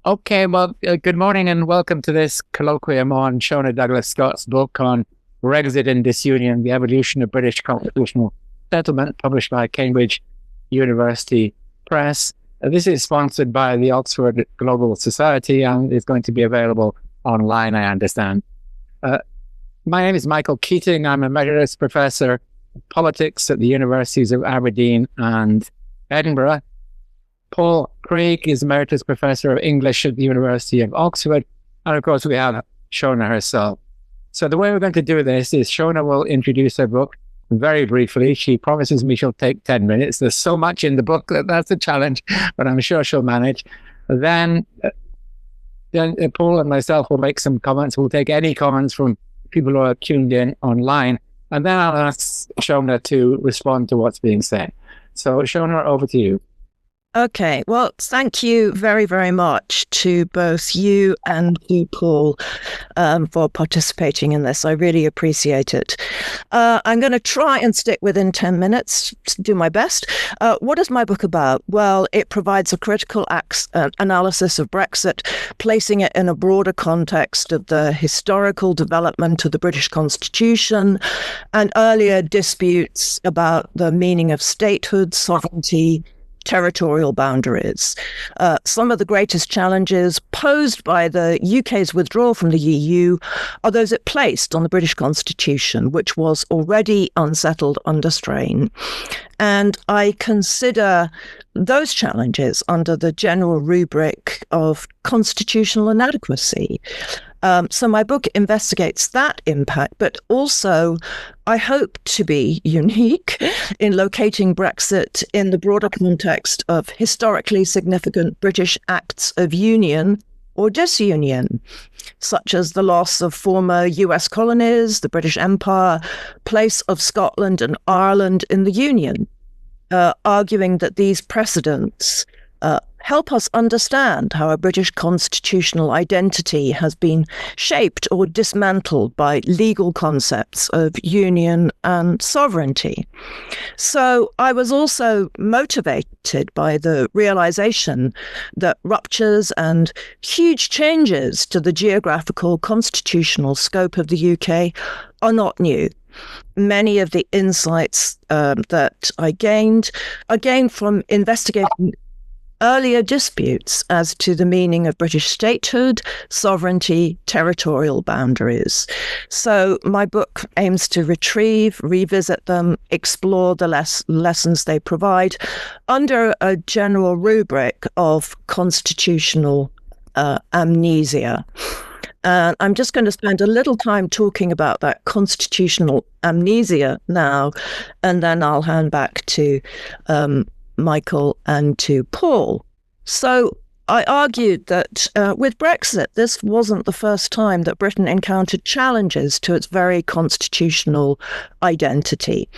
Okay, well, good morning and welcome to this colloquium on Sionaidh Douglas Scott's book on Brexit and Disunion, the Evolution of British Constitutional Settlement, published by Cambridge University Press. This is sponsored by the Oxford Global Society and is going to be available online, I understand. My name is Michael Keating. I'm Emeritus Professor of Politics at the Universities of Aberdeen and Edinburgh. Paul Craig is Emeritus Professor of English at the University of Oxford. And of course, we have Sionaidh herself. So the way we're going to do this is Sionaidh will introduce her book very briefly. She promises me she'll take 10 minutes. There's so much in the book that's a challenge, but I'm sure she'll manage. Then Paul and myself will make some comments. We'll take any comments from people who are tuned in online. And then I'll ask Sionaidh to respond to what's being said. So Sionaidh, over to you. Okay, well, thank you very, very much to both you and you, Paul, for participating in this. I really appreciate it. I'm going to try and stick within 10 minutes, do my best. What is my book about? Well, it provides a critical analysis of Brexit, placing it in a broader context of the historical development of the British Constitution and earlier disputes about the meaning of statehood, sovereignty, territorial boundaries. Some of the greatest challenges posed by the UK's withdrawal from the EU are those it placed on the British Constitution, which was already unsettled under strain. And I consider those challenges under the general rubric of constitutional inadequacy. So my book investigates that impact, but also I hope to be unique in locating Brexit in the broader context of historically significant British acts of union or disunion, such as the loss of former US colonies, the British Empire, place of Scotland and Ireland in the Union, arguing that these precedents help us understand how a British constitutional identity has been shaped or dismantled by legal concepts of union and sovereignty. So I was also motivated by the realization that ruptures and huge changes to the geographical constitutional scope of the UK are not new. Many of the insights that I gained from investigating earlier disputes as to the meaning of British statehood, sovereignty, territorial boundaries. So my book aims to revisit them, explore the lessons they provide under a general rubric of constitutional amnesia. I'm just going to spend a little time talking about that constitutional amnesia now, and then I'll hand back to Michael and to Paul. So I argued that with Brexit, this wasn't the first time that Britain encountered challenges to its very constitutional identity.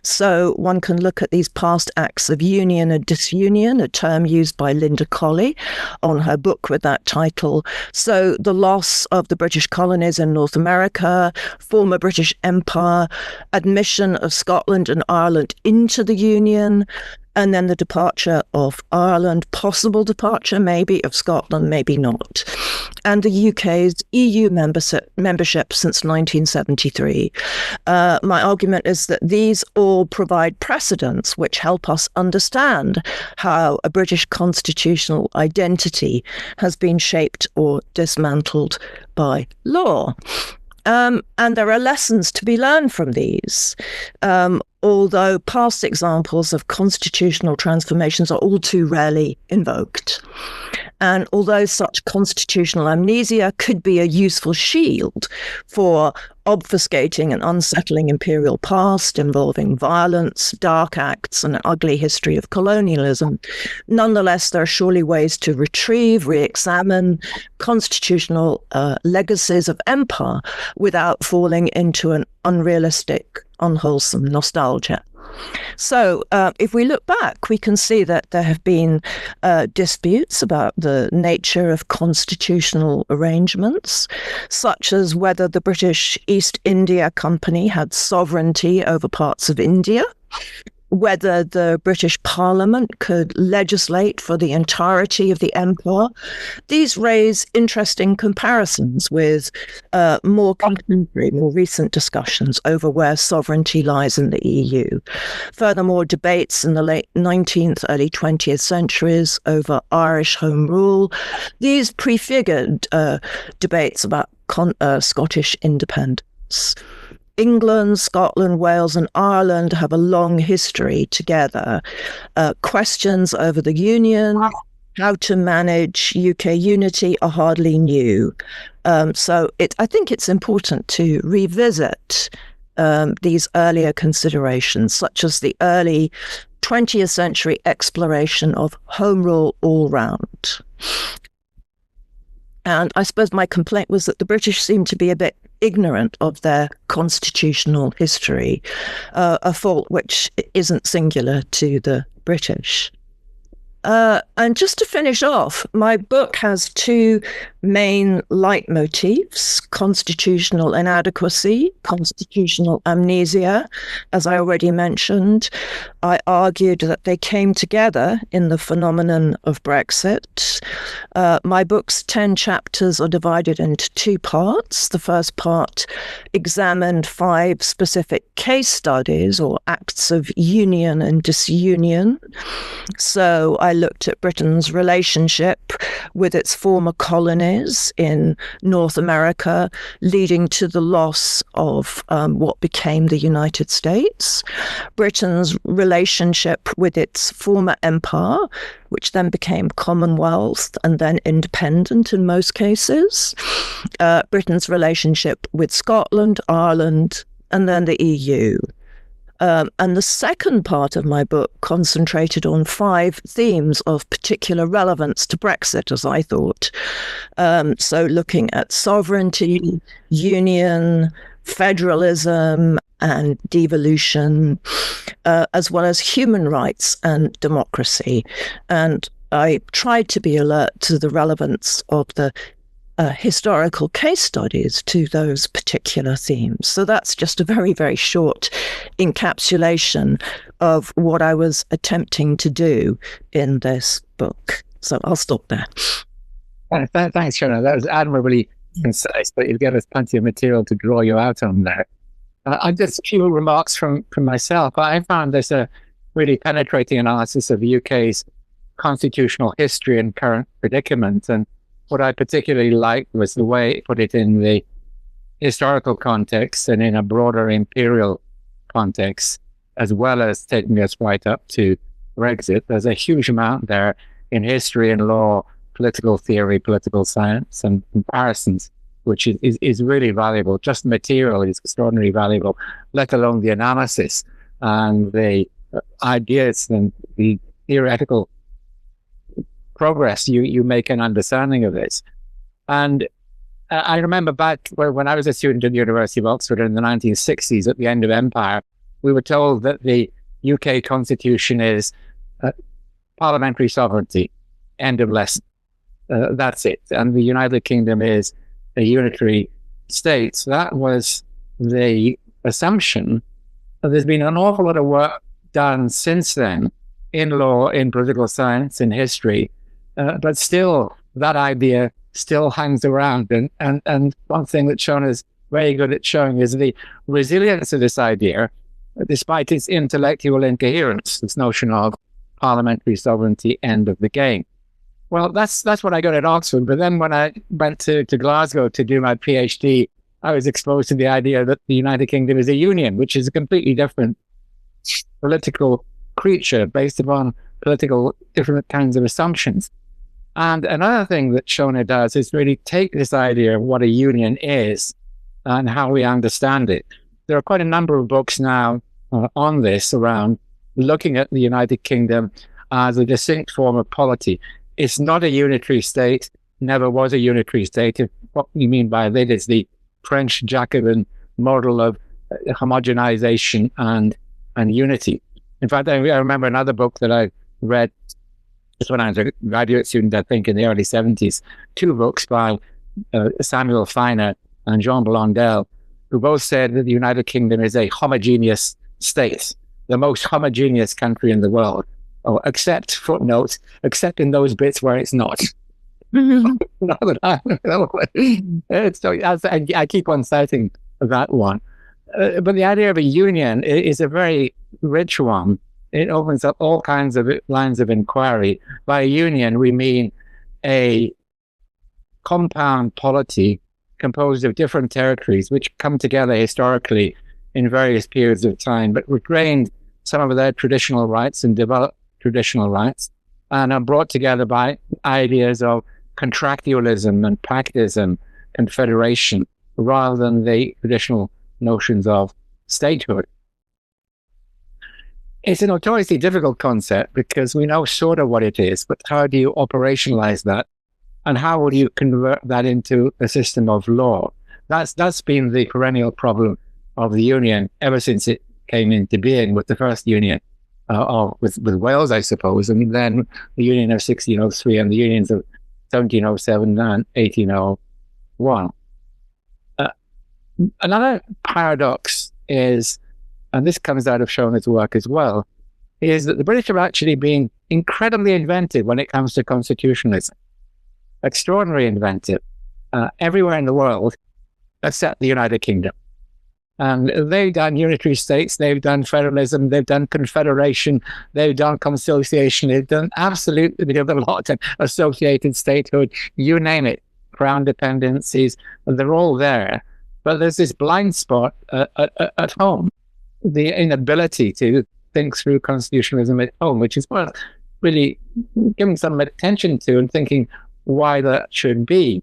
So one can look at these past acts of union and disunion, a term used by Linda Colley on her book with that title. So the loss of the British colonies in North America, former British Empire, admission of Scotland and Ireland into the Union, and then the departure of Ireland, possible departure maybe of Scotland, maybe not, and the UK's EU membership since 1973. My argument is that these all provide precedents which help us understand how a British constitutional identity has been shaped or dismantled by law. And there are lessons to be learned from these. Although past examples of constitutional transformations are all too rarely invoked. And although such constitutional amnesia could be a useful shield for obfuscating an unsettling imperial past involving violence, dark acts, and an ugly history of colonialism, nonetheless, there are surely ways to retrieve, re-examine constitutional legacies of empire without falling into an unrealistic, unwholesome nostalgia. So if we look back, we can see that there have been disputes about the nature of constitutional arrangements, such as whether the British East India Company had sovereignty over parts of India, whether the British Parliament could legislate for the entirety of the empire. These raise interesting comparisons with more contemporary, more recent discussions over where sovereignty lies in the EU. Furthermore, debates in the late 19th, early 20th centuries over Irish Home Rule. These prefigured debates about Scottish independence. England, Scotland, Wales, and Ireland have a long history together. Questions over the Union, how to manage UK unity are hardly new. So I think it's important to revisit these earlier considerations, such as the early 20th century exploration of home rule all round. And I suppose my complaint was that the British seemed to be a bit ignorant of their constitutional history, a fault which isn't singular to the British. And just to finish off, my book has two main leitmotifs: constitutional inadequacy, constitutional amnesia. As I already mentioned, I argued that they came together in the phenomenon of Brexit. My book's 10 chapters are divided into two parts. The first part examined 5 specific case studies or acts of union and disunion. So I looked at Britain's relationship with its former colonies in North America, leading to the loss of what became the United States, Britain's relationship with its former empire, which then became Commonwealth and then independent in most cases, Britain's relationship with Scotland, Ireland, and then the EU. And the second part of my book concentrated on 5 themes of particular relevance to Brexit, as I thought. So looking at sovereignty, union, federalism, and devolution, as well as human rights and democracy. And I tried to be alert to the relevance of the historical case studies to those particular themes. So that's just a very, very short encapsulation of what I was attempting to do in this book. So I'll stop there. Thanks, Sionaidh. That was admirably concise, but you've given us plenty of material to draw you out on there. Just a few remarks from myself. I found this a really penetrating analysis of the UK's constitutional history and current predicament. And what I particularly liked was the way it put it in the historical context and in a broader imperial context, as well as taking us right up to Brexit. There's a huge amount there in history and law, political theory, political science, and comparisons, which is really valuable. Just the material is extraordinarily valuable, let alone the analysis and the ideas and the theoretical progress you make an understanding of this. And I remember back when I was a student at the University of Oxford in the 1960s, at the end of empire, we were told that the UK constitution is parliamentary sovereignty, end of lesson. That's it. And the United Kingdom is a unitary state. So that was the assumption. There's been an awful lot of work done since then in law, in political science, in history, but still that idea still hangs around. And one thing that Sionaidh is very good at showing is the resilience of this idea, despite its intellectual incoherence, this notion of parliamentary sovereignty, end of the game. Well, that's what I got at Oxford. But then when I went to Glasgow to do my PhD, I was exposed to the idea that the United Kingdom is a union, which is a completely different political creature based upon political different kinds of assumptions. And another thing that Sionaidh does is really take this idea of what a union is and how we understand it. There are quite a number of books now on this, around looking at the United Kingdom as a distinct form of polity. It's not a unitary state, never was a unitary state. What we mean by that is the French Jacobin model of homogenization and unity. In fact, I remember another book that I read just when I was a graduate student, I think in the early 70s, 2 books by Samuel Feiner and Jean Blondel, who both said that the United Kingdom is a homogeneous state. the most homogeneous country in the world, except footnotes, except in those bits where it's not. Not that I keep on citing that one. But the idea of a union is a very rich one. It opens up all kinds of lines of inquiry. By union, we mean a compound polity composed of different territories which come together historically in various periods of time, but retained some of their traditional rights and developed traditional rights, and are brought together by ideas of contractualism and pactism, confederation, rather than the traditional notions of statehood. It's a notoriously difficult concept because we know sort of what it is, but how do you operationalize that? And how would you convert that into a system of law? That's been the perennial problem of the Union ever since it came into being, with the first Union, with Wales, I suppose, and then the Union of 1603 and the Unions of 1707 and 1801. Another paradox is, and this comes out of Sionaidh's work as well, is that the British have actually been incredibly inventive when it comes to constitutionalism. Extraordinarily inventive, everywhere in the world except the United Kingdom. And they've done unitary states, they've done federalism, they've done confederation, they've done conciliation, they've done absolutely a lot of associated statehood, you name it, crown dependencies, they're all there. But there's this blind spot at home, the inability to think through constitutionalism at home, which is worth really giving some attention to and thinking why that should be,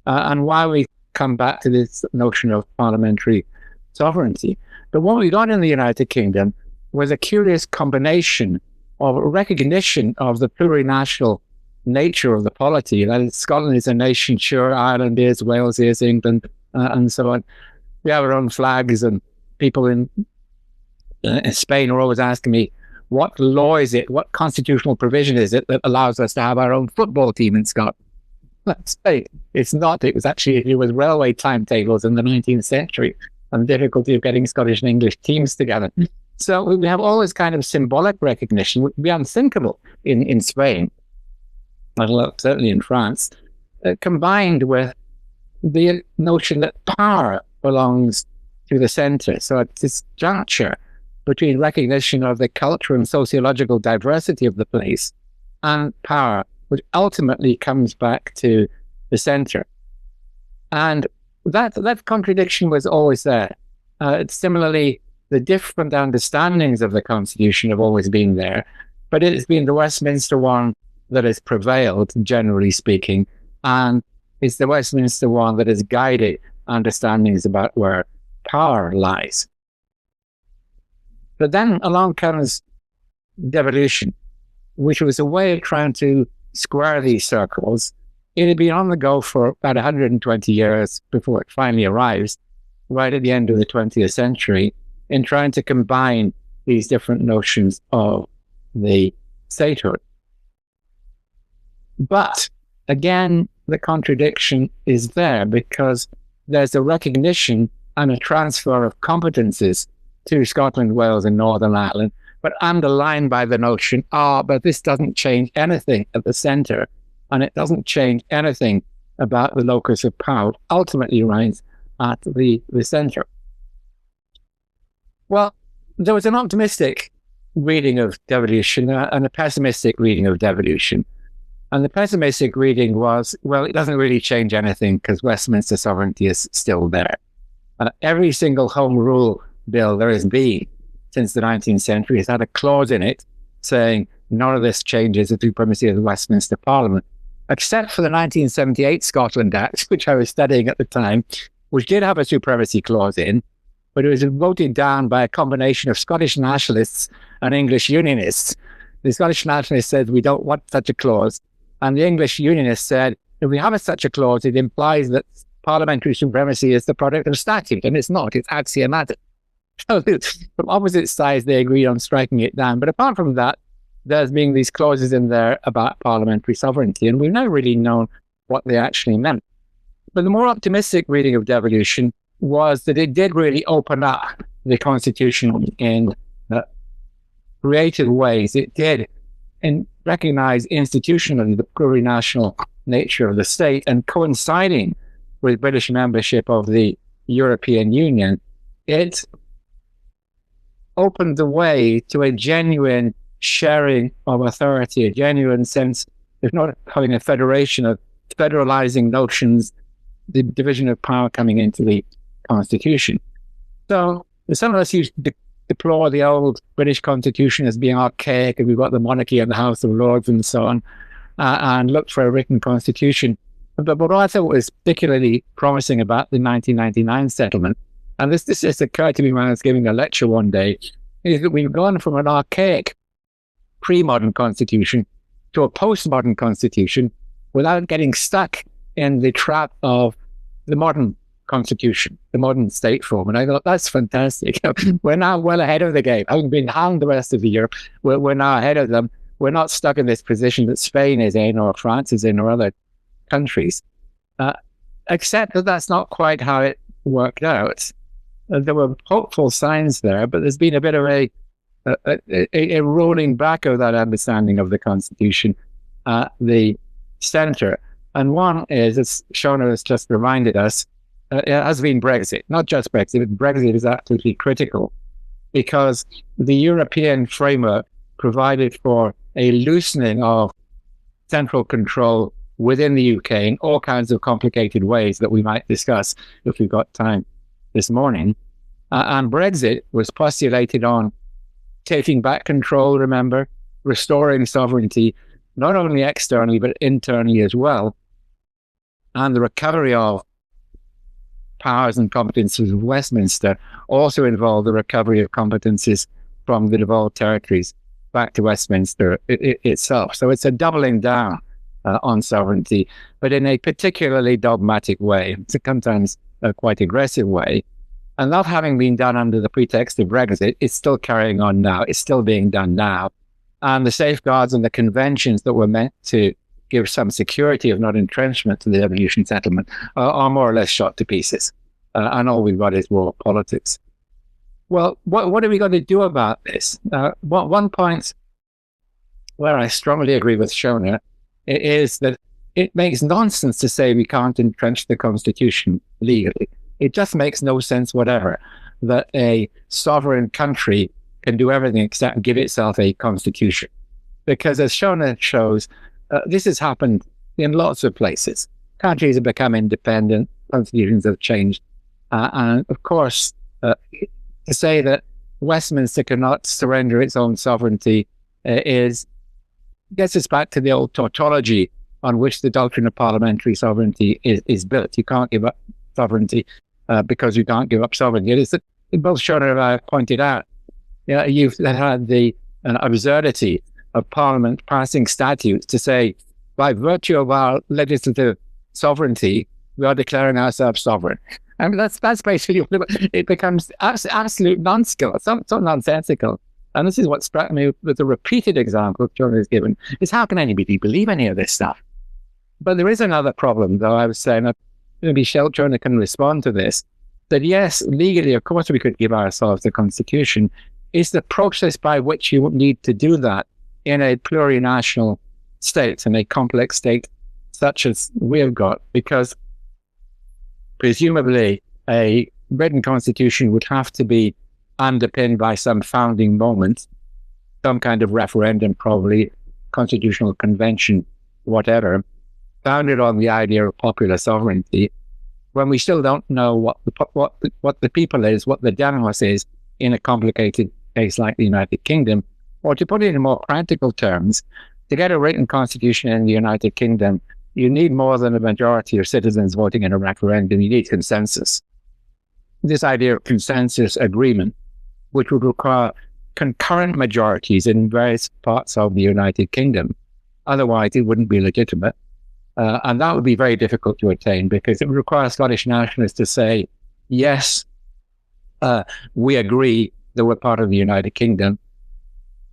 and why we come back to this notion of parliamentary sovereignty. But what we got in the United Kingdom was a curious combination of recognition of the plurinational nature of the polity. That is, Scotland is a nation, sure, Ireland is, Wales is, England, and so on. We have our own flags, and people in Spain are always asking me, what law is it? What constitutional provision is it that allows us to have our own football team in Scotland? Let's say it's not. It was actually to do with railway timetables in the 19th century and the difficulty of getting Scottish and English teams together. So we have all this kind of symbolic recognition, which would be unthinkable in Spain, certainly in France, combined with the notion that power belongs to the centre. So at this juncture between recognition of the cultural and sociological diversity of the place and power, which ultimately comes back to the centre. And that contradiction was always there. Similarly, the different understandings of the Constitution have always been there, but it has been the Westminster one that has prevailed, generally speaking, and it's the Westminster one that has guided understandings about where power lies. But then along comes devolution, which was a way of trying to square these circles. It had been on the go for about 120 years before it finally arrives, right at the end of the 20th century, in trying to combine these different notions of the statehood. But again, the contradiction is there because there's a recognition and a transfer of competences to Scotland, Wales, and Northern Ireland, but underlined by the notion, but this doesn't change anything at the centre, and it doesn't change anything about the locus of power, ultimately lies at the centre. Well, there was an optimistic reading of devolution and a pessimistic reading of devolution. And the pessimistic reading was, well, it doesn't really change anything because Westminster sovereignty is still there. Every single Home Rule bill there has been since the 19th century has had a clause in it saying none of this changes the supremacy of the Westminster Parliament, except for the 1978 Scotland Act, which I was studying at the time, which did have a supremacy clause in, but it was voted down by a combination of Scottish nationalists and English unionists. The Scottish nationalists said, we don't want such a clause. And the English unionists said, if we have such a clause, it implies that parliamentary supremacy is the product of statute, and it's not, it's axiomatic. So from opposite sides, they agreed on striking it down. But apart from that, there's been these clauses in there about parliamentary sovereignty, and we've never really known what they actually meant. But the more optimistic reading of devolution was that it did really open up the Constitution in creative ways it did and recognize institutionally the plurinational nature of the state, and coinciding with British membership of the European Union, it opened the way to a genuine sharing of authority, a genuine sense, if not having a federation, of federalizing notions, the division of power coming into the Constitution. So some of us used to deplore the old British Constitution as being archaic, and we've got the monarchy and the House of Lords and so on, and looked for a written constitution. But what I thought was particularly promising about the 1999 settlement, and this just occurred to me when I was giving a lecture one day, is that we've gone from an archaic pre-modern constitution to a post-modern constitution without getting stuck in the trap of the modern constitution, the modern state form. And I thought, that's fantastic. We're now well ahead of the game. Having been behind the rest of the Europe, we're now ahead of them. We're not stuck in this position that Spain is in, or France is in, or other countries. Except that that's not quite how it worked out. There were hopeful signs there, but there's been a bit of a rolling back of that understanding of the Constitution at the centre. And one is, as Sionaidh has just reminded us, it has been Brexit. Not just Brexit, but Brexit is absolutely critical, because the European framework provided for a loosening of central control within the UK in all kinds of complicated ways that we might discuss if we've got time this morning. And Brexit was postulated on taking back control, remember, restoring sovereignty, not only externally, but internally as well, and the recovery of powers and competences of Westminster also involved the recovery of competences from the devolved territories back to Westminster itself. So it's a doubling down on sovereignty, but in a particularly dogmatic way, sometimes a quite aggressive way. And that having been done under the pretext of Brexit, it's still carrying on now. It's still being done now. And the safeguards and the conventions that were meant to give some security, if not entrenchment, to the devolution settlement are more or less shot to pieces. And all we've got is war politics. Well, what are we going to do about this? One point where I strongly agree with Sionaidh is that it makes nonsense to say we can't entrench the Constitution legally. It just makes no sense whatever that a sovereign country can do everything except give itself a constitution. Because as Sionaidh shows, this has happened in lots of places. Countries have become independent, constitutions have changed. And of course, to say that Westminster cannot surrender its own sovereignty gets us back to the old tautology on which the doctrine of parliamentary sovereignty is built. You can't give up sovereignty because you can't give up sovereignty. It is that both Sionaidh and I have pointed out, you've had the absurdity of Parliament passing statutes to say, by virtue of our legislative sovereignty, we are declaring ourselves sovereign. I mean, that's basically what it becomes absolute nonsensical, so nonsensical. And this is what struck me with the repeated example Sionaidh has given, is how can anybody believe any of this stuff? But there is another problem, though, I was saying, maybe Sionaidh can respond to this, that yes, legally, of course, we could give ourselves the Constitution. Is the process by which you need to do that in a plurinational state, in a complex state such as we have got, because presumably a written constitution would have to be underpinned by some founding moment, some kind of referendum, probably constitutional convention, whatever, founded on the idea of popular sovereignty, when we still don't know what the people is, what the demos is in a complicated case like the United Kingdom. Or to put it in more practical terms, to get a written constitution in the United Kingdom, you need more than a majority of citizens voting in a referendum. You need consensus. This idea of consensus agreement, which would require concurrent majorities in various parts of the United Kingdom. Otherwise, it wouldn't be legitimate. And that would be very difficult to attain, because it would require Scottish nationalists to say, yes, we agree that we're part of the United Kingdom,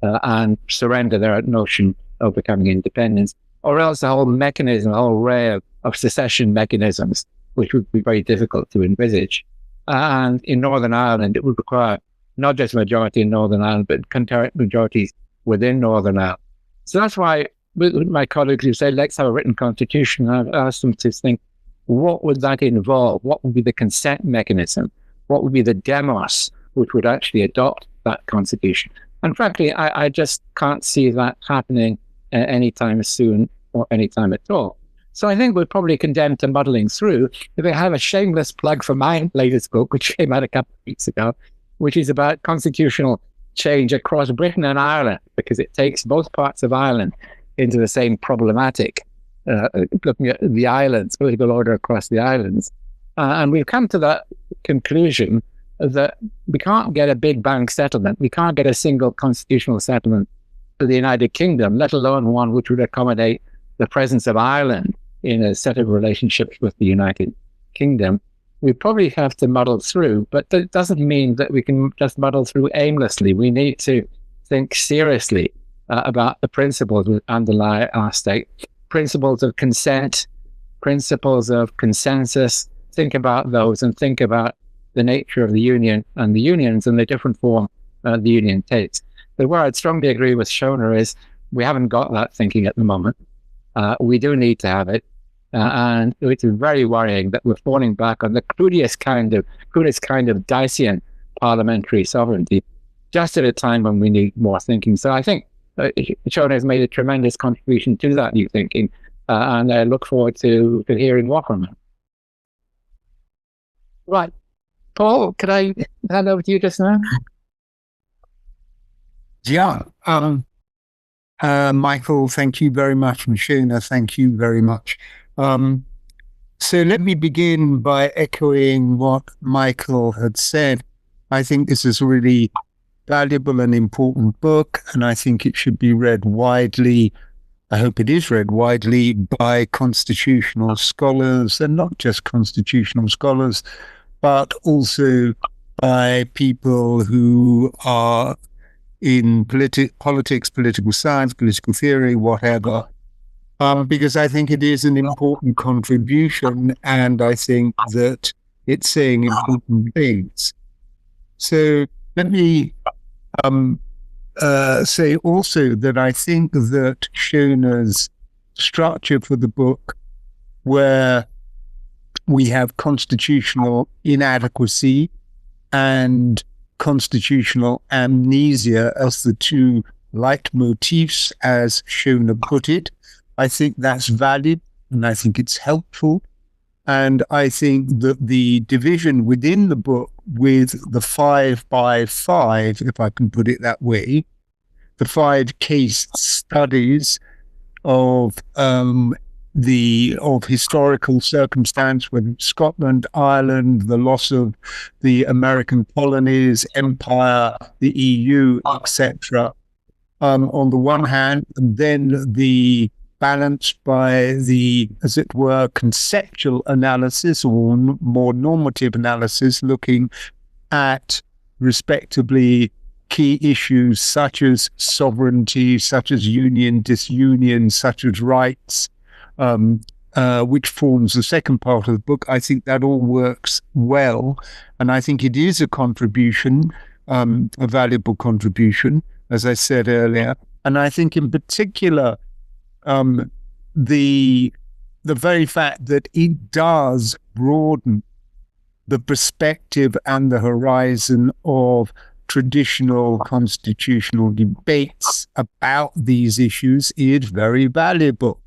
and surrender their notion of becoming independent, or else the whole mechanism, the whole array of secession mechanisms, which would be very difficult to envisage. And in Northern Ireland, it would require not just majority in Northern Ireland, but concurrent majorities within Northern Ireland. So that's why with my colleagues who say, let's have a written constitution, I've asked them to think, what would that involve? What would be the consent mechanism? What would be the demos which would actually adopt that constitution? And frankly, I just can't see that happening anytime soon or anytime at all. So I think we're probably condemned to muddling through. If I have a shameless plug for my latest book, which came out a couple of weeks ago, which is about constitutional change across Britain and Ireland, because it takes both parts of Ireland into the same problematic, looking at the islands, political order across the islands. And we've come to that conclusion that we can't get a big bang settlement. We can't get a single constitutional settlement for the United Kingdom, let alone one which would accommodate the presence of Ireland in a set of relationships with the United Kingdom. We probably have to muddle through, but that doesn't mean that we can just muddle through aimlessly. We need to think seriously about the principles that underlie our state, principles of consent, principles of consensus. Think about those and think about the nature of the union and the unions and the different form the union takes. The where I'd strongly agree with Sionaidh is we haven't got that thinking at the moment. We do need to have it. And it's very worrying that we're falling back on the crudest kind of Dyson parliamentary sovereignty just at a time when we need more thinking. So I think Sionaidh has made a tremendous contribution to that new thinking, and I look forward to hearing more from him. Right. Paul, could I hand over to you just now? Yeah. Michael, thank you very much. And Sionaidh, thank you very much. So let me begin by echoing what Michael had said. I think this is a really valuable and important book, and I think it should be read widely. I hope it is read widely by constitutional scholars, and not just constitutional scholars, but also by people who are in politics, political science, political theory, whatever. Because I think it is an important contribution, and I think that it's saying important things. So let me say also that I think that Sionaidh's structure for the book, where we have constitutional inadequacy and constitutional amnesia as the two leitmotifs, as Sionaidh put it, I think that's valid, and I think it's helpful. And I think that the division within the book with the 5 by 5, if I can put it that way, the 5 case studies of historical circumstance with Scotland, Ireland, the loss of the American colonies, empire, the EU, etc. On the one hand, and then the balanced by the, as it were, conceptual analysis or more normative analysis, looking at respectively key issues such as sovereignty, such as union, disunion, such as rights, which forms the second part of the book. I think that all works well, and I think it is a contribution, a valuable contribution, as I said earlier. And I think in particular, the very fact that it does broaden the perspective and the horizon of traditional constitutional debates about these issues is very valuable.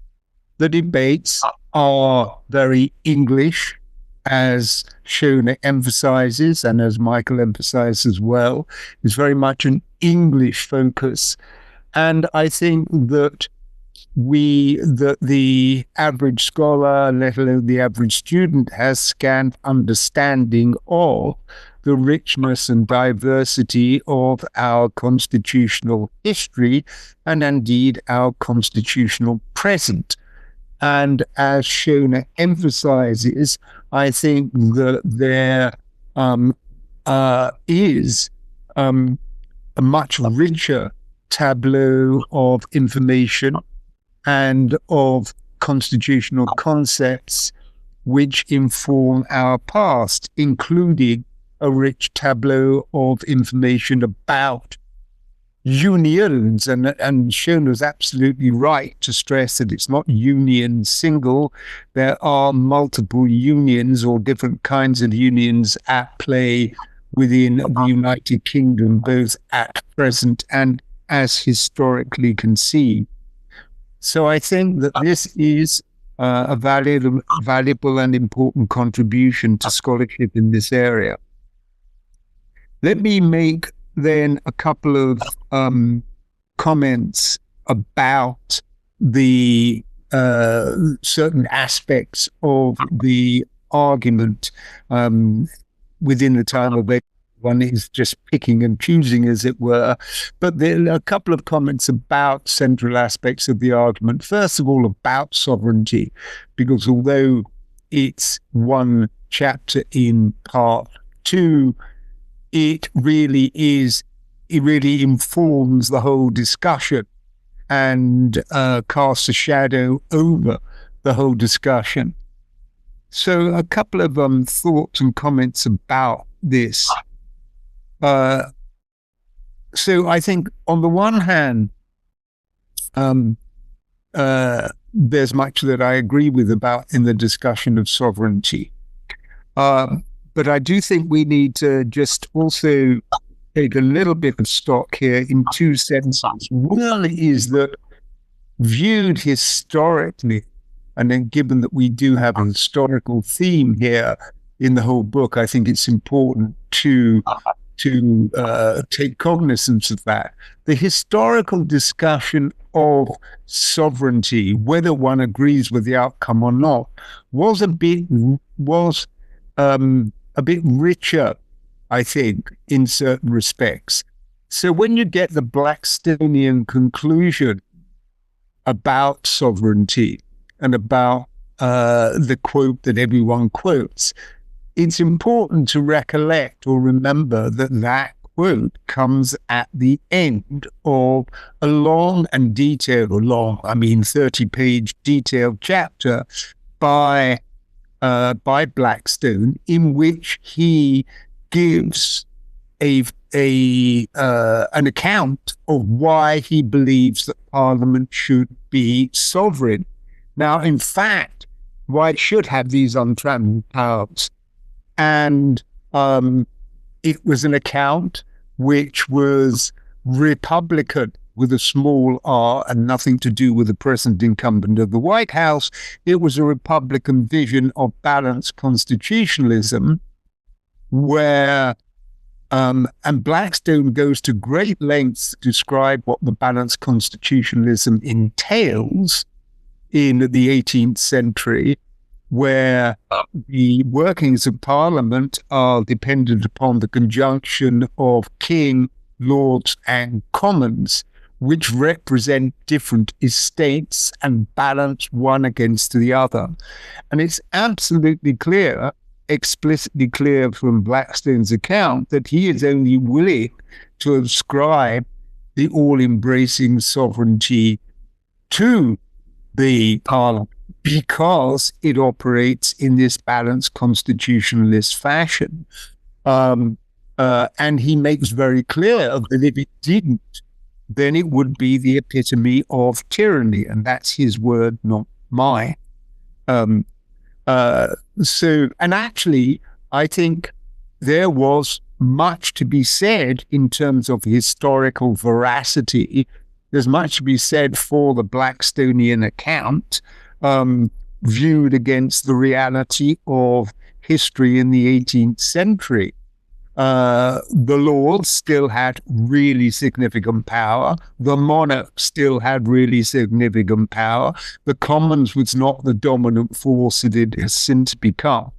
The debates are very English, as Sionaidh emphasizes, and as Michael emphasized as well. It's very much an English focus. And I think that the average scholar, let alone the average student, has scant understanding of the richness and diversity of our constitutional history and indeed our constitutional present. And as Sionaidh emphasizes, I think that there is a much richer tableau of information and of constitutional concepts which inform our past, including a rich tableau of information about unions, and Sionaidh was absolutely right to stress that it's not union single. There are multiple unions or different kinds of unions at play within the United Kingdom, both at present and as historically conceived. So I think that this is a valuable and important contribution to scholarship in this area. Let me make then a couple of comments about the certain aspects of the argument within the time of it. One is just picking and choosing, as it were. But there are a couple of comments about central aspects of the argument. First of all, about sovereignty, because although it's one chapter in part 2, it really informs the whole discussion and casts a shadow over the whole discussion. So a couple of thoughts and comments about this. So I think on the one hand, there's much that I agree with about in the discussion of sovereignty. But I do think we need to just also take a little bit of stock here in two senses. One is that viewed historically, and then given that we do have a historical theme here in the whole book, I think it's important to take cognizance of that. The historical discussion of sovereignty, whether one agrees with the outcome or not, was a bit richer, I think, in certain respects. So when you get the Blackstonian conclusion about sovereignty and about the quote that everyone quotes, it's important to recollect or remember that that quote comes at the end of a long and detailed, 30-page detailed chapter by Blackstone, in which he gives an account of why he believes that Parliament should be sovereign. Now, in fact, why it should have these untrammeled powers. And it was an account which was Republican with a small r and nothing to do with the present incumbent of the White House. It was a Republican vision of balanced constitutionalism, where and Blackstone goes to great lengths to describe what the balanced constitutionalism entails in the 18th century, where the workings of Parliament are dependent upon the conjunction of King, Lords, and Commons, which represent different estates and balance one against the other. And it's absolutely clear, explicitly clear from Blackstone's account, that he is only willing to ascribe the all-embracing sovereignty to the Parliament because it operates in this balanced constitutionalist fashion. And he makes very clear that if it didn't, then it would be the epitome of tyranny. And that's his word, not mine. And actually, I think there was much to be said in terms of historical veracity. There's much to be said for the Blackstonian account, viewed against the reality of history in the 18th century. The Lords still had really significant power. The monarch still had really significant power. The Commons was not the dominant force that it has since become,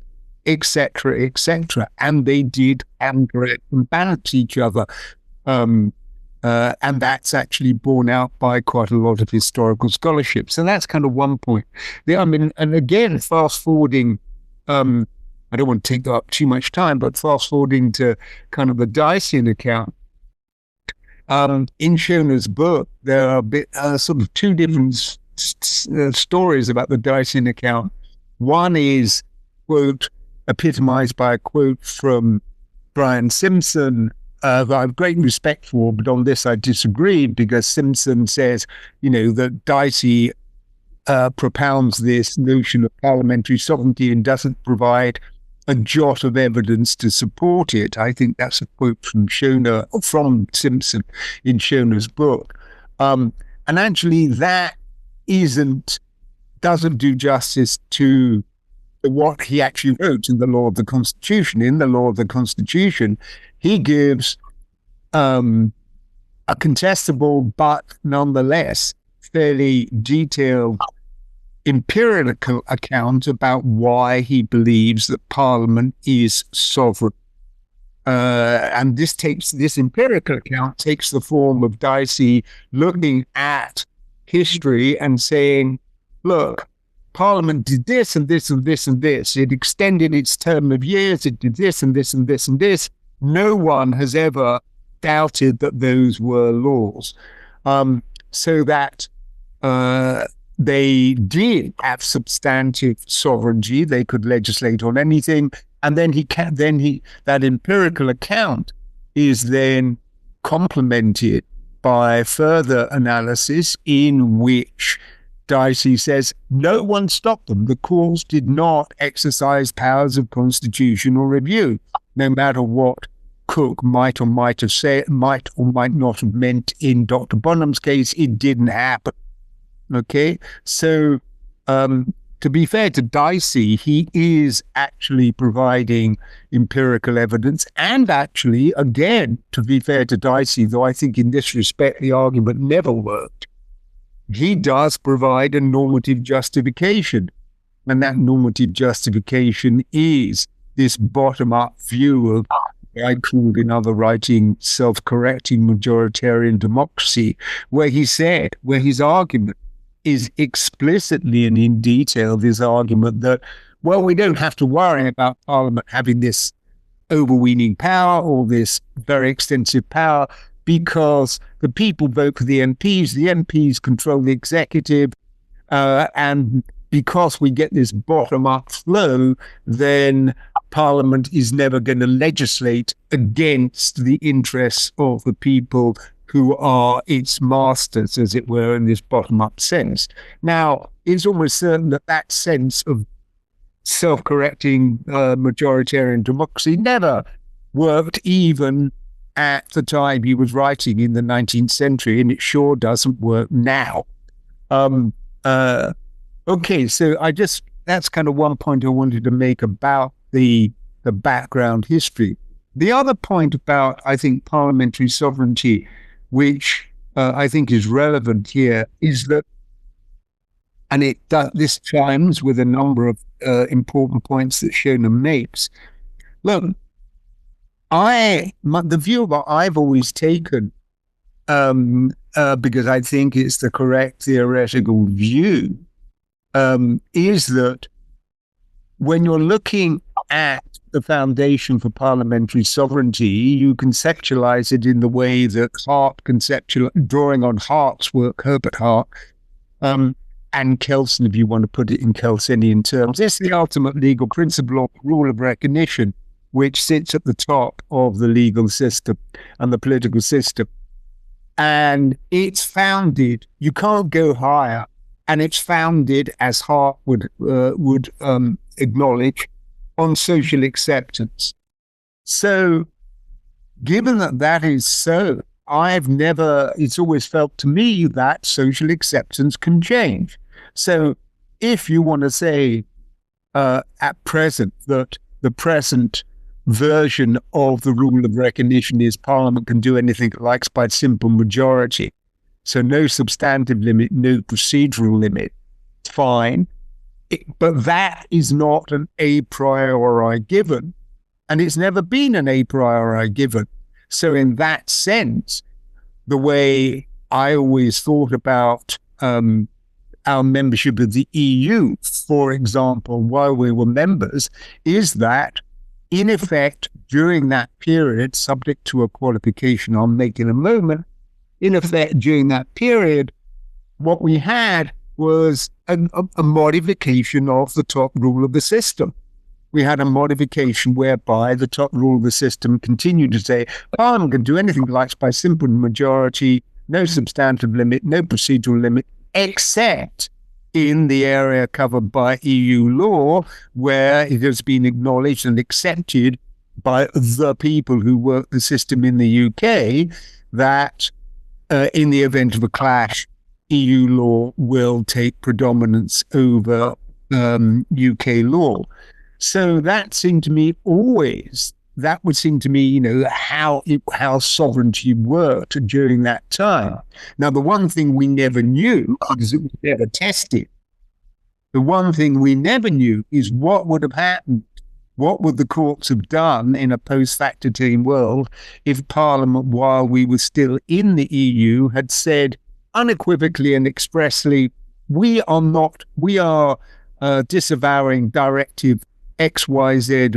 etc., etc. And they did counter and balance each other. And that's actually borne out by quite a lot of historical scholarship. So that's kind of one point. And again, fast forwarding, I don't want to take up too much time, but fast forwarding to kind of the Disunion account, in Sionaidh's book, there are sort of two different stories about the Disunion account. One is, quote, epitomized by a quote from Brian Simpson, who I have great respect for, but on this I disagreed, because Simpson says, that Dicey propounds this notion of parliamentary sovereignty and doesn't provide a jot of evidence to support it. I think that's a quote from Simpson in Sionaidh's book. And actually that doesn't do justice to what he actually wrote in the Law of the Constitution. In the Law of the Constitution, he gives a contestable but nonetheless fairly detailed empirical account about why he believes that Parliament is sovereign. And this empirical account takes the form of Dicey looking at history and saying, look, Parliament did this and this and this and this. It extended its term of years. It did this and this and this and this. No one has ever doubted that those were laws. So that they did have substantive sovereignty. They could legislate on anything. And then that empirical account is then complemented by further analysis in which Dicey says no one stopped them. The courts did not exercise powers of constitutional review, no matter what Cook might or might not have meant in Dr. Bonham's case. It didn't happen. Okay, so to be fair to Dicey, he is actually providing empirical evidence, and actually, again, to be fair to Dicey, though I think in this respect the argument never worked, he does provide a normative justification, and that normative justification is this bottom-up view of what I called in other writing self-correcting majoritarian democracy, where his argument is explicitly and in detail this argument that, well, we don't have to worry about Parliament having this overweening power or this very extensive power because the people vote for the MPs control the executive, and because we get this bottom-up flow, then Parliament is never going to legislate against the interests of the people who are its masters, as it were, in this bottom-up sense. Now, it's almost certain that sense of self-correcting majoritarian democracy never worked even at the time he was writing in the 19th century, and it sure doesn't work now. Okay, so that's kind of one point I wanted to make about the background history. The other point about, I think, parliamentary sovereignty, which I think is relevant here, is that, and this chimes with a number of important points that Sionaidh makes. Look, the view that I've always taken, because I think it's the correct theoretical view, is that when you're looking at the foundation for parliamentary sovereignty, you conceptualize it in the way that drawing on Hart's work, Herbert Hart, and Kelson, if you want to put it in Kelsenian terms. It's the ultimate legal principle of rule of recognition, which sits at the top of the legal system and the political system. And it's founded, you can't go higher, and it's founded, as Hart would acknowledge, on social acceptance. So, given that is so, it's always felt to me that social acceptance can change. So, if you want to say at present that the present version of the rule of recognition is Parliament can do anything it likes by simple majority, so no substantive limit, no procedural limit, fine. But that is not an a priori given, and it's never been an a priori given. So in that sense, the way I always thought about our membership of the EU, for example, while we were members, is that, in effect, during that period, subject to a qualification I'll make in a moment, in effect, during that period, what we had was a modification of the top rule of the system. we had a modification whereby the top rule of the system continued to say Parliament can do anything it likes by simple majority, no substantive limit, no procedural limit, except in the area covered by EU law, where it has been acknowledged and accepted by the people who work the system in the UK that in the event of a clash, EU law will take predominance over UK law. So that seemed to me that would seem to me, how sovereignty worked during that time. Now, the one thing we never knew, because it was never tested, the one thing we never knew is what would have happened. What would the courts have done in a post-factum world if Parliament, while we were still in the EU, had said unequivocally and expressly, we are disavowing Directive XYZ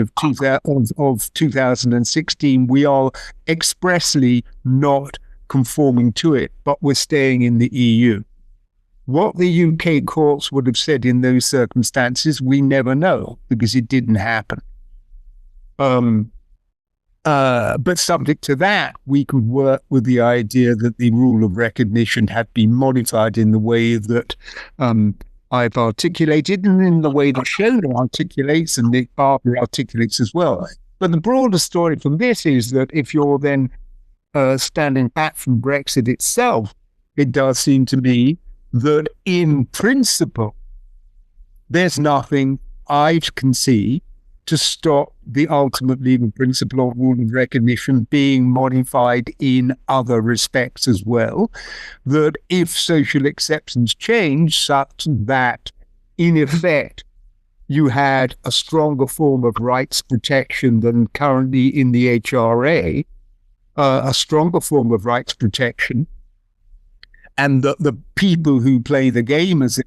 of 2016. We are expressly not conforming to it, but we're staying in the EU. What the UK courts would have said in those circumstances, we never know, because it didn't happen. But subject to that, we could work with the idea that the rule of recognition had been modified in the way that I've articulated, and in the way that Sionaidh articulates, and Nick Barber articulates as well. But the broader story from this is that if you're then standing back from Brexit itself, it does seem to me that in principle, there's nothing I can see to stop the ultimate legal principle of rule of recognition being modified in other respects as well. That if social acceptance changed such that, in effect, you had a stronger form of rights protection than currently in the HRA, a stronger form of rights protection, and the people who play the game, as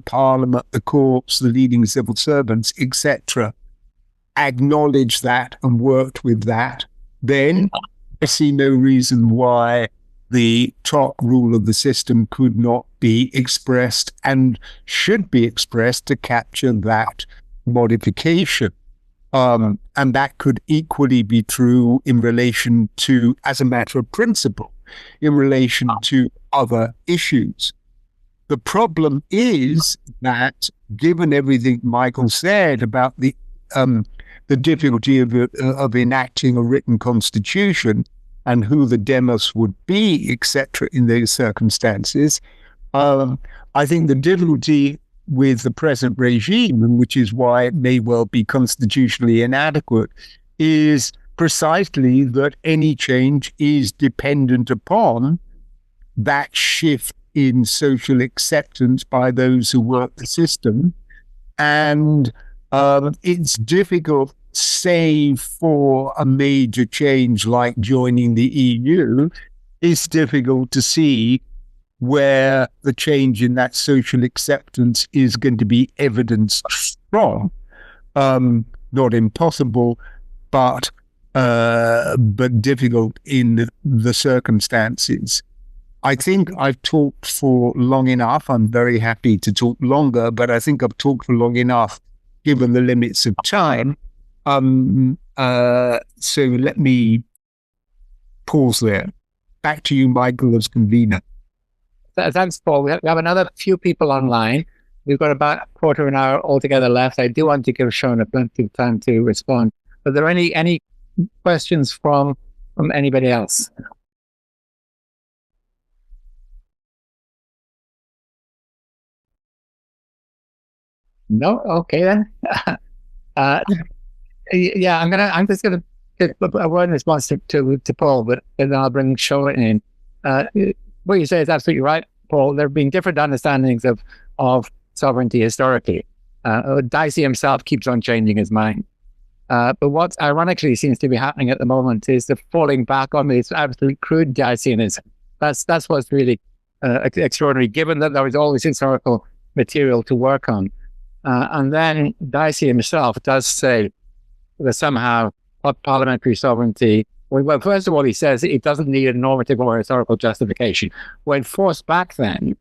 Parliament, the courts, the leading civil servants, etc., acknowledge that and worked with that, then I see no reason why the top rule of the system could not be expressed and should be expressed to capture that modification. And that could equally be true in relation to, as a matter of principle, in relation to other issues. The problem is that, given everything Michael said about the difficulty of enacting a written constitution and who the demos would be, etc., in those circumstances, I think the difficulty with the present regime, and which is why it may well be constitutionally inadequate, is precisely that any change is dependent upon that shift in social acceptance by those who work the system. And it's difficult, say, for a major change like joining the EU, it's difficult to see where the change in that social acceptance is going to be evidenced from. Not impossible, but difficult in the circumstances. I think I've talked for long enough. I'm very happy to talk longer, but I think I've talked for long enough given the limits of time. So let me pause there. Back to you, Michael, as convener. Thanks, Paul. We have another few people online. We've got about a quarter of an hour altogether left. I do want to give Sionaidh plenty of time to respond. Are there any questions from anybody else? No? Okay then. Yeah, I'm just gonna get a word in response to Paul, but then I'll bring Sionaidh in. What you say is absolutely right, Paul. There have been different understandings of sovereignty historically. Dicey himself keeps on changing his mind. But what ironically seems to be happening at the moment is the falling back on this absolute crude Diceyism. That's what's really extraordinary, given that there is always historical material to work on. And then Dicey himself does say that somehow parliamentary sovereignty, well, first of all, he says it doesn't need a normative or historical justification. When forced back then,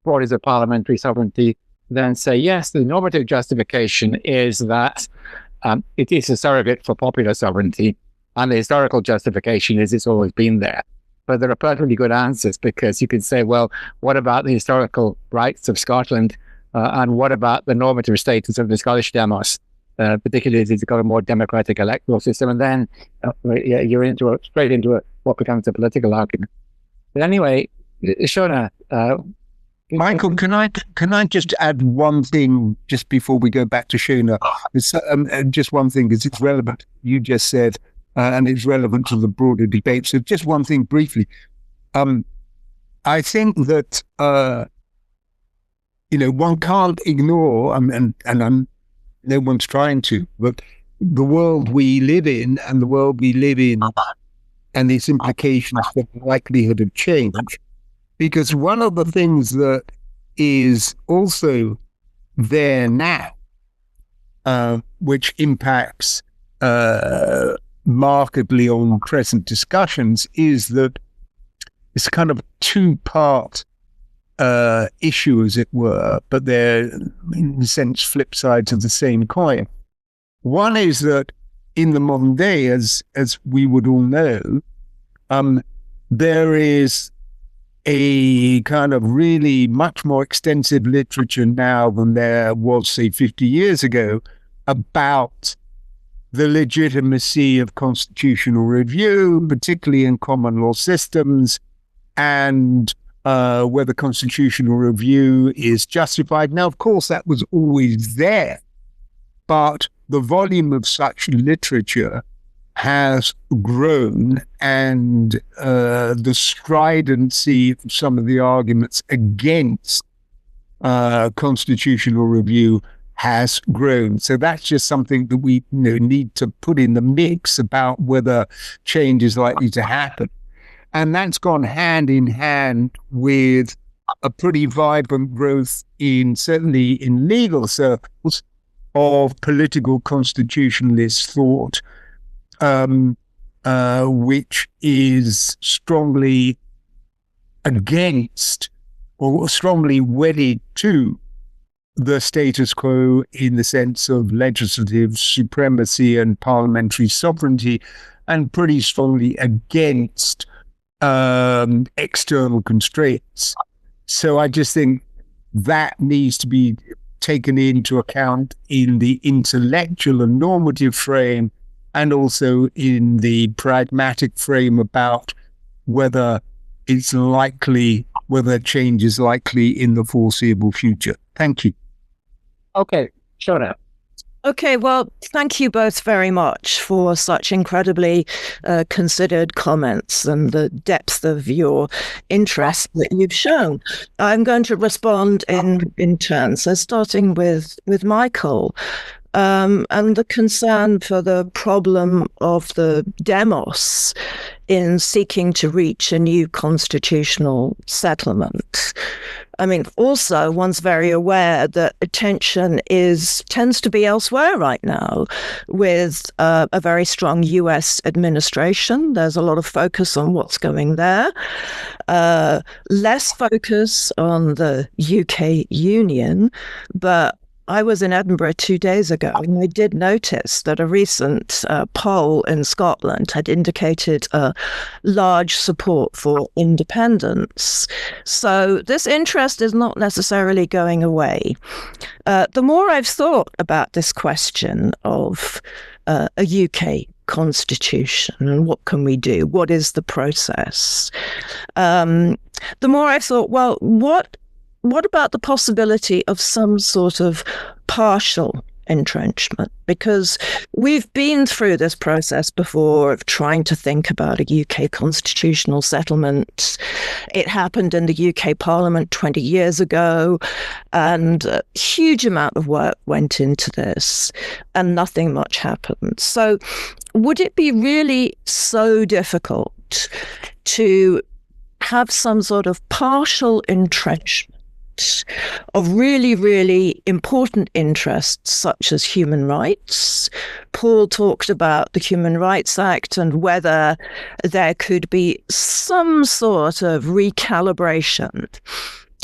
what is a parliamentary sovereignty, then say, yes, the normative justification is that it is a surrogate for popular sovereignty, and the historical justification is it's always been there. But there are perfectly good answers, because you could say, well, what about the historical rights of Scotland, and what about the normative status of the Scottish demos, particularly as it's got a more democratic electoral system, and then you're straight into what becomes a political argument. But anyway, Sionaidh, Michael, can I just add one thing just before we go back to Sionaidh? Just one thing, because it's relevant. You just said, and it's relevant to the broader debate. So just one thing briefly. I think that one can't ignore, and no one's trying to, but the world we live in and its implications for the likelihood of change. Because one of the things that is also there now, which impacts markedly on present discussions, is that it's kind of a two-part issue, as it were, but they're, in a sense, flip sides of the same coin. One is that in the modern day, as we would all know, there is a kind of really much more extensive literature now than there was, say, 50 years ago, about the legitimacy of constitutional review, particularly in common law systems, and whether constitutional review is justified. Now, of course, that was always there, but the volume of such literature has grown, and the stridency of some of the arguments against constitutional review has grown. So that's just something that we need to put in the mix about whether change is likely to happen. And that's gone hand in hand with a pretty vibrant growth certainly in legal circles, of political constitutionalist thought, which is strongly against or strongly wedded to the status quo in the sense of legislative supremacy and parliamentary sovereignty, and pretty strongly against external constraints. So I just think that needs to be taken into account in the intellectual and normative frame, and also in the pragmatic frame about whether change is likely in the foreseeable future. Thank you. Okay, Sionaidh. Okay, well, thank you both very much for such incredibly considered comments and the depth of your interest that you've shown. I'm going to respond in turn. So starting with Michael, and the concern for the problem of the demos in seeking to reach a new constitutional settlement. I mean, also, one's very aware that attention tends to be elsewhere right now, with a very strong US administration. There's a lot of focus on what's going there, less focus on the UK Union, but I was in Edinburgh 2 days ago, and I did notice that a recent poll in Scotland had indicated a large support for independence. So this interest is not necessarily going away. The more I've thought about this question of a UK constitution and what can we do, what is the process, the more I've thought, well, what about the possibility of some sort of partial entrenchment? Because we've been through this process before of trying to think about a UK constitutional settlement. It happened in the UK Parliament 20 years ago, and a huge amount of work went into this, and nothing much happened. So would it be really so difficult to have some sort of partial entrenchment of really, really important interests such as human rights? Paul talked about the Human Rights Act and whether there could be some sort of recalibration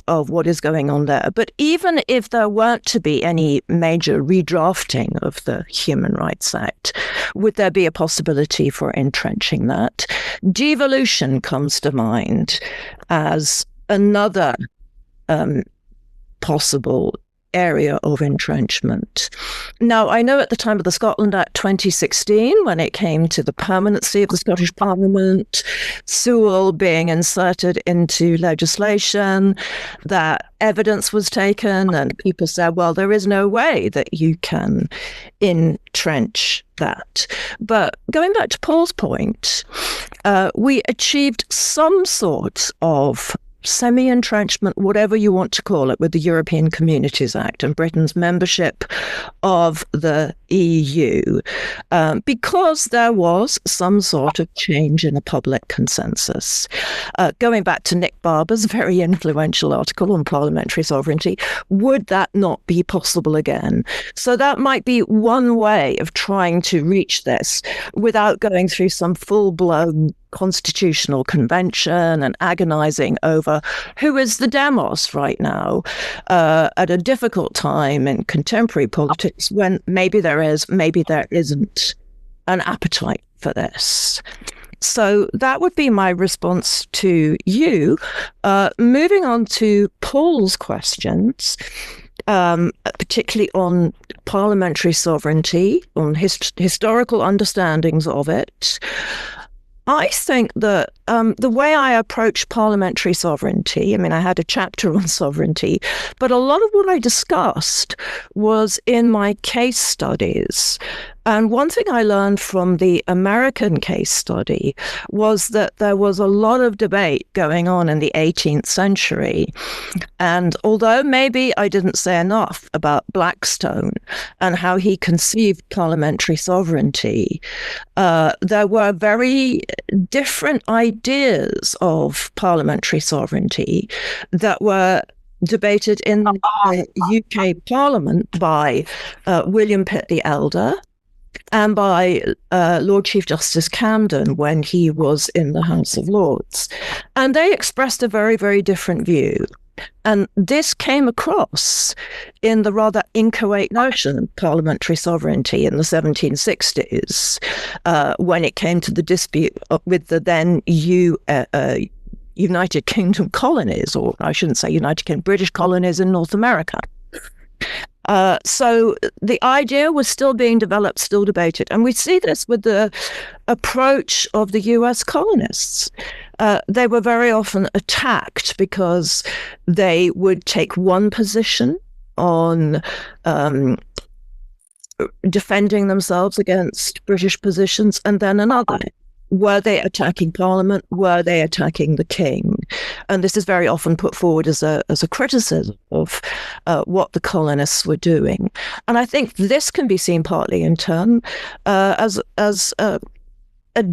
of what is going on there. But even if there weren't to be any major redrafting of the Human Rights Act, would there be a possibility for entrenching that? Devolution comes to mind as another possible area of entrenchment. Now, I know at the time of the Scotland Act 2016, when it came to the permanency of the Scottish Parliament, Sewell being inserted into legislation, that evidence was taken and people said, well, there is no way that you can entrench that. But going back to Paul's point, we achieved some sort of semi-entrenchment, whatever you want to call it, with the European Communities Act and Britain's membership of the EU, because there was some sort of change in the public consensus. Going back to Nick Barber's very influential article on parliamentary sovereignty, would that not be possible again? So that might be one way of trying to reach this without going through some full-blown constitutional convention and agonizing over who is the demos right now at a difficult time in contemporary politics when maybe there is, maybe there isn't an appetite for this. So that would be my response to you. Moving on to Paul's questions, particularly on parliamentary sovereignty, on historical understandings of it. I think that the way I approach parliamentary sovereignty, I mean, I had a chapter on sovereignty, but a lot of what I discussed was in my case studies. And one thing I learned from the American case study was that there was a lot of debate going on in the 18th century. And although maybe I didn't say enough about Blackstone and how he conceived parliamentary sovereignty, there were very different ideas of parliamentary sovereignty that were debated in the UK Parliament by William Pitt the Elder, and by Lord Chief Justice Camden when he was in the House of Lords. And they expressed a very, very different view. And this came across in the rather inchoate notion of parliamentary sovereignty in the 1760s, when it came to the dispute with the then United Kingdom colonies, or I shouldn't say United Kingdom, British colonies in North America. So the idea was still being developed, still debated. And we see this with the approach of the US colonists. They were very often attacked because they would take one position on defending themselves against British positions and then another. Were they attacking Parliament? Were they attacking the King? And this is very often put forward as a criticism of what the colonists were doing. And I think this can be seen partly in turn as a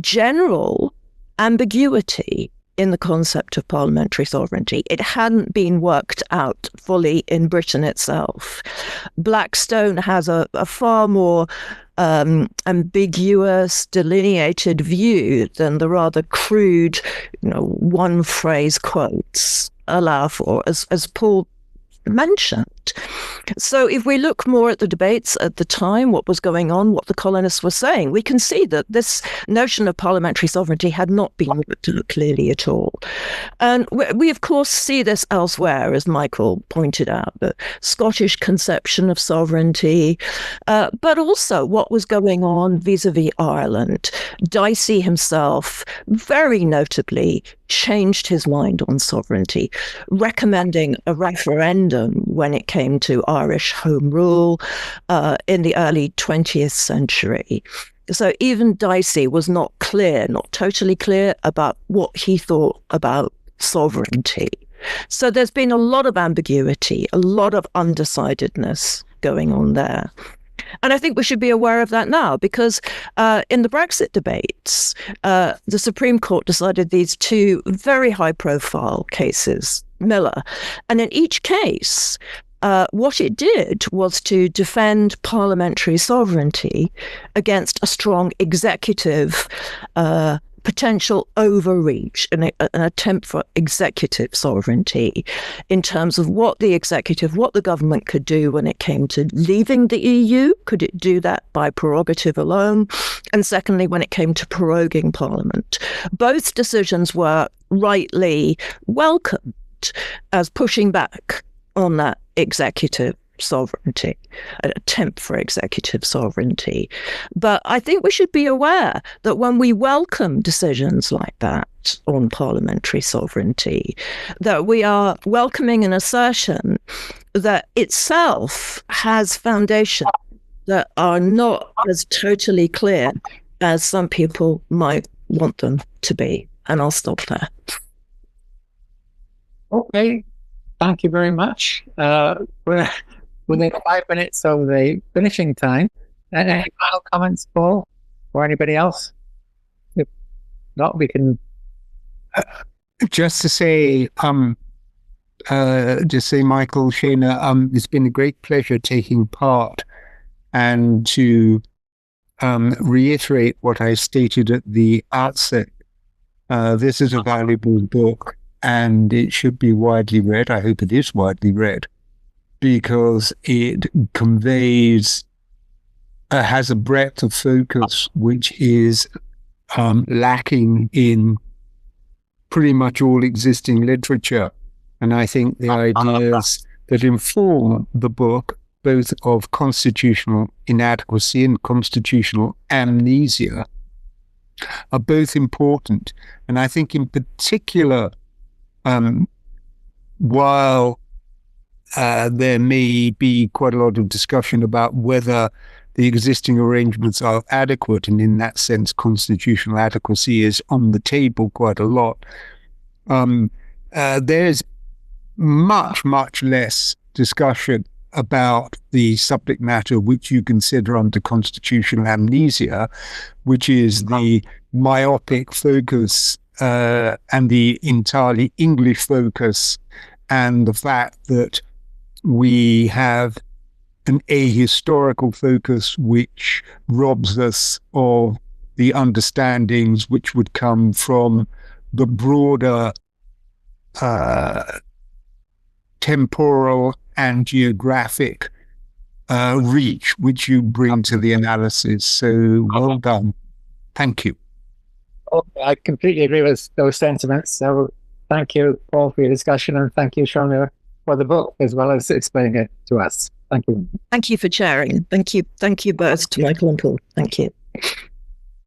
general ambiguity in the concept of parliamentary sovereignty. It hadn't been worked out fully in Britain itself. Blackstone has a far more ambiguous, delineated view than the rather crude, one-phrase quotes allow for, as Paul mentioned. So if we look more at the debates at the time, what was going on, what the colonists were saying, we can see that this notion of parliamentary sovereignty had not been worked out clearly at all. And we of course see this elsewhere, as Michael pointed out, the Scottish conception of sovereignty, but also what was going on vis-a-vis Ireland. Dicey himself very notably changed his mind on sovereignty, recommending a referendum when it came to Irish Home Rule in the early 20th century. So even Dicey was not totally clear about what he thought about sovereignty. So there's been a lot of ambiguity, a lot of undecidedness going on there. And I think we should be aware of that now, because in the Brexit debates, the Supreme Court decided these two very high-profile cases, Miller. And in each case, what it did was to defend parliamentary sovereignty against a strong executive potential overreach, an attempt for executive sovereignty in terms of what the government could do when it came to leaving the EU. Could it do that by prerogative alone? And secondly, when it came to proroguing Parliament. Both decisions were rightly welcomed as pushing back on that executive sovereignty, an attempt for executive sovereignty. But I think we should be aware that when we welcome decisions like that on parliamentary sovereignty, that we are welcoming an assertion that itself has foundations that are not as totally clear as some people might want them to be. And I'll stop there. Okay, thank you very much. We're within 5 minutes of the finishing time. Any final comments, Paul, or anybody else? If not, we can. Just to say, Michael, Sionaidh, it's been a great pleasure taking part, and to reiterate what I stated at the outset. This is a valuable book, and it should be widely read. I hope it is widely read, because it conveys, has a breadth of focus which is lacking in pretty much all existing literature. And I think the ideas that inform the book, both of constitutional inadequacy and constitutional amnesia, are both important. And I think in particular, while there may be quite a lot of discussion about whether the existing arrangements are adequate, and in that sense, constitutional adequacy is on the table quite a lot. There's much, much less discussion about the subject matter which you consider under constitutional amnesia, which is the myopic focus and the entirely English focus, and the fact that we have an ahistorical focus which robs us of the understandings which would come from the broader temporal and geographic reach which you bring to the analysis. So well done. Thank you. Okay, I completely agree with those sentiments. So thank you, Paul, for your discussion, and thank you, Sionaidh, for the book, as well as explaining it to us. Thank you. Thank you for sharing. Thank you. Thank you both to Michael and Paul. Thank you.